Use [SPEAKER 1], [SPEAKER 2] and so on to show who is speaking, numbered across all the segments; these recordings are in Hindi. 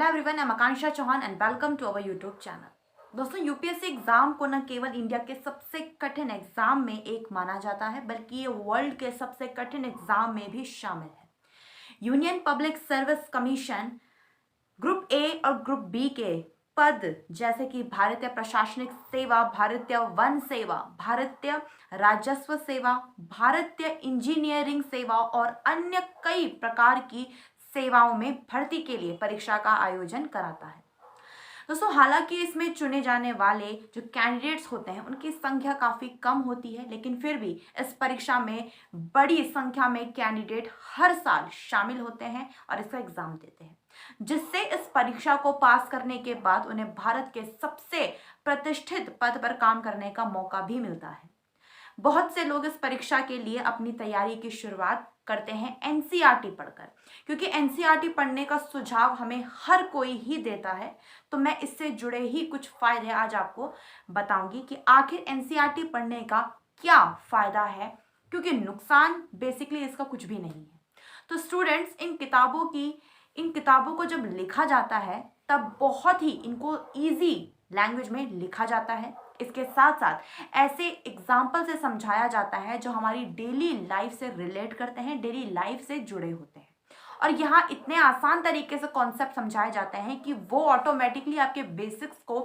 [SPEAKER 1] Everyone, I am Akanksha Chauhan and welcome to our YouTube channel. दोस्तों, यूपीएससी एग्जाम को न केवल इंडिया के सबसे कठिन एग्जाम में एक माना जाता है, बल्कि ये वर्ल्ड के सबसे कठिन एग्जाम में भी शामिल है। Union public service commission group A और ग्रुप बी के पद जैसे कि भारतीय प्रशासनिक सेवा, भारतीय वन सेवा, भारतीय राजस्व सेवा, भारतीय इंजीनियरिंग सेवा और अन्य कई प्रकार की सेवाओं में भर्ती के लिए परीक्षा का आयोजन कराता है। दोस्तों, हालांकि इसमें चुने जाने वाले जो कैंडिडेट्स होते हैं उनकी संख्या काफ़ी कम होती है, लेकिन फिर भी इस परीक्षा में बड़ी संख्या में कैंडिडेट हर साल शामिल होते हैं और इसका एग्जाम देते हैं, जिससे इस परीक्षा को पास करने के बाद उन्हें भारत के सबसे प्रतिष्ठित पद पर काम करने का मौका भी मिलता है। बहुत से लोग इस परीक्षा के लिए अपनी तैयारी की शुरुआत करते हैं एनसीईआरटी पढ़कर, क्योंकि एनसीईआरटी पढ़ने का सुझाव हमें हर कोई ही देता है। तो मैं इससे जुड़े ही कुछ फायदे आज आपको बताऊंगी कि आखिर एनसीईआरटी पढ़ने का क्या फायदा है, क्योंकि नुकसान बेसिकली इसका कुछ भी नहीं है। तो स्टूडेंट्स, इन किताबों को जब लिखा जाता है तब बहुत ही इनको ईजी लैंग्वेज में लिखा जाता है। इसके साथ साथ ऐसे एग्जाम्पल से समझाया जाता है जो हमारी डेली लाइफ से रिलेट करते हैं, डेली लाइफ से जुड़े होते हैं, और यहाँ इतने आसान तरीके से कॉन्सेप्ट समझाए जाते हैं कि वो ऑटोमेटिकली आपके बेसिक्स को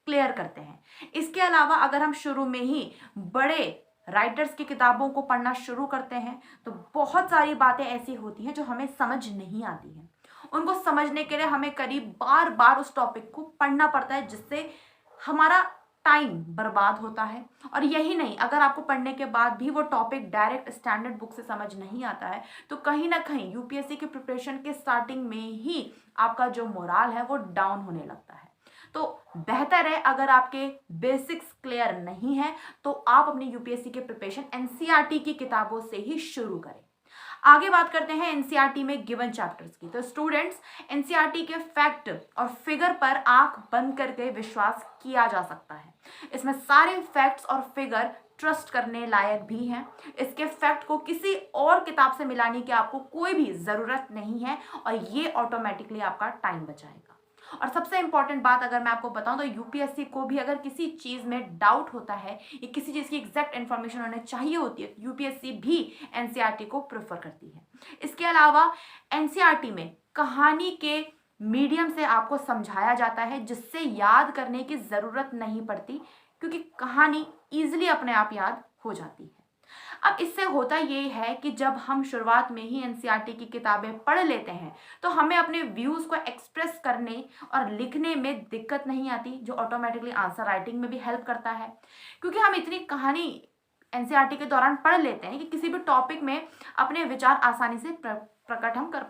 [SPEAKER 1] क्लियर करते हैं। इसके अलावा अगर हम शुरू में ही बड़े राइटर्स की किताबों को पढ़ना शुरू करते हैं तो बहुत सारी बातें ऐसी होती हैं जो हमें समझ नहीं आती हैं। उनको समझने के लिए हमें करीब बार बार उस टॉपिक को पढ़ना पड़ता है, जिससे हमारा टाइम बर्बाद होता है। और यही नहीं, अगर आपको पढ़ने के बाद भी वो टॉपिक डायरेक्ट स्टैंडर्ड बुक से समझ नहीं आता है तो कहीं ना कहीं यूपीएससी की प्रिपरेशन के स्टार्टिंग में ही आपका जो मोराल है वो डाउन होने लगता है। तो बेहतर है, अगर आपके बेसिक्स क्लियर नहीं है तो आप अपनी यूपीएससी के प्रिपरेशन एनसीईआरटी की किताबों से ही शुरू करें। आगे बात करते हैं एनसीईआरटी में गिवन चैप्टर्स की। तो स्टूडेंट्स, एनसीईआरटी के फैक्ट और फिगर पर आंख बंद करके विश्वास किया जा सकता है। इसमें सारे फैक्ट्स और फिगर ट्रस्ट करने लायक भी हैं। इसके फैक्ट को किसी और किताब से मिलाने की आपको कोई भी जरूरत नहीं है और ये ऑटोमेटिकली आपका टाइम बचाएगा। और सबसे इंपॉर्टेंट बात अगर मैं आपको बताऊं तो यूपीएससी को भी अगर किसी चीज में डाउट होता है या किसी चीज की एग्जैक्ट इन्फॉर्मेशन उन्हें चाहिए होती है तो यूपीएससी भी एनसीईआरटी को प्रेफर करती है। इसके अलावा एनसीईआरटी में कहानी के मीडियम से आपको समझाया जाता है, जिससे याद करने की जरूरत नहीं पड़ती, क्योंकि कहानी ईजिली अपने आप याद हो जाती है। अब इससे होता ये है कि जब हम शुरुआत में ही एनसीईआरटी की किताबें पढ़ लेते हैं तो हमें अपने व्यूज को एक्सप्रेस करने और लिखने में दिक्कत नहीं आती, जो ऑटोमेटिकली आंसर राइटिंग में भी हेल्प करता है, क्योंकि हम इतनी कहानी एनसीईआरटी के दौरान पढ़ लेते हैं कि किसी भी टॉपिक में अपने विचार आसानी से प्रकट हम कर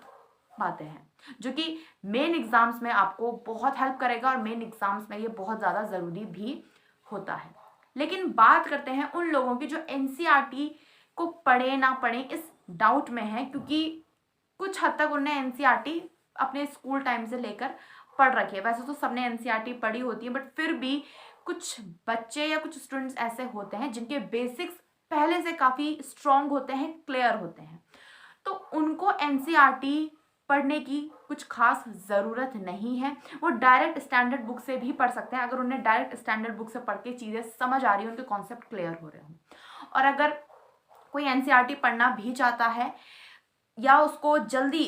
[SPEAKER 1] पाते हैं, जो कि मेन एग्जाम्स में आपको बहुत हेल्प करेगा और मेन एग्जाम्स में ये बहुत ज़्यादा ज़रूरी भी होता है। लेकिन बात करते हैं उन लोगों की जो एनसीईआरटी को पढ़े ना पढ़े इस डाउट में है, क्योंकि कुछ हद तक उन्हें एनसीईआरटी अपने स्कूल टाइम से लेकर पढ़ रखी है। वैसे तो सबने एनसीईआरटी पढ़ी होती है, बट फिर भी कुछ बच्चे या कुछ स्टूडेंट्स ऐसे होते हैं जिनके बेसिक्स पहले से काफ़ी स्ट्रॉन्ग होते हैं, क्लियर होते हैं, तो उनको एनसीईआरटी पढ़ने की कुछ खास ज़रूरत नहीं है। वो डायरेक्ट स्टैंडर्ड बुक से भी पढ़ सकते हैं, अगर उन्हें डायरेक्ट स्टैंडर्ड बुक से पढ़ के चीज़ें समझ आ रही हैं, उनके कॉन्सेप्ट क्लियर हो रहे हों। और अगर कोई एनसीईआरटी पढ़ना भी चाहता है या उसको जल्दी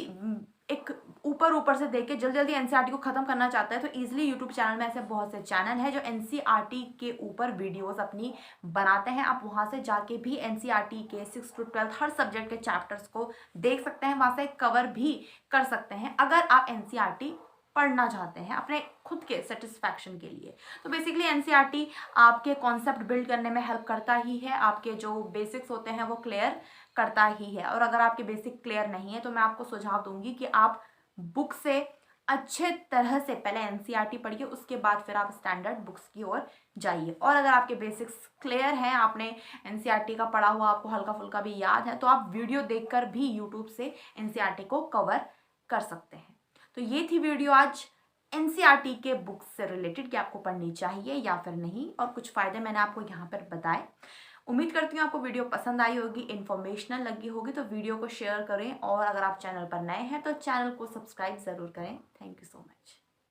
[SPEAKER 1] एक ऊपर से देख के जल्दी एनसीईआरटी को खत्म करना चाहता है, तो इजीली यूट्यूब चैनल में ऐसे बहुत से चैनल है जो एनसीईआरटी के ऊपर वीडियोस अपनी बनाते हैं। आप वहां से जाके भी एनसीईआरटी के 6 to 12 हर सब्जेक्ट के चैप्टर्स को देख सकते हैं, वहां से कवर भी कर सकते हैं अगर आप एनसीईआरटी पढ़ना चाहते हैं अपने खुद के सेटिस्फैक्शन के लिए। तो बेसिकली एनसीईआरटी आपके कॉन्सेप्ट बिल्ड करने में हेल्प करता ही है, आपके जो बेसिक्स होते हैं वो क्लियर करता ही है। और अगर आपके बेसिक क्लियर नहीं है तो मैं आपको सुझाव दूंगी कि आप बुक से अच्छे तरह से पहले एनसीईआरटी पढ़िए, उसके बाद फिर आप स्टैंडर्ड बुक्स की ओर जाइए। और अगर आपके बेसिक्स क्लियर हैं, आपने एनसीईआरटी का पढ़ा हुआ आपको हल्का फुल्का भी याद है, तो आप वीडियो देखकर भी यूट्यूब से एनसीईआरटी को कवर कर सकते हैं। तो ये थी वीडियो आज एनसीईआरटी के बुक्स से रिलेटेड कि आपको पढ़नी चाहिए या फिर नहीं, और कुछ फ़ायदे मैंने आपको यहाँ पर बताए। उम्मीद करती हूँ आपको वीडियो पसंद आई होगी, इन्फॉर्मेशनल लगी होगी, तो वीडियो को शेयर करें और अगर आप चैनल पर नए हैं तो चैनल को सब्सक्राइब ज़रूर करें। Thank you so much.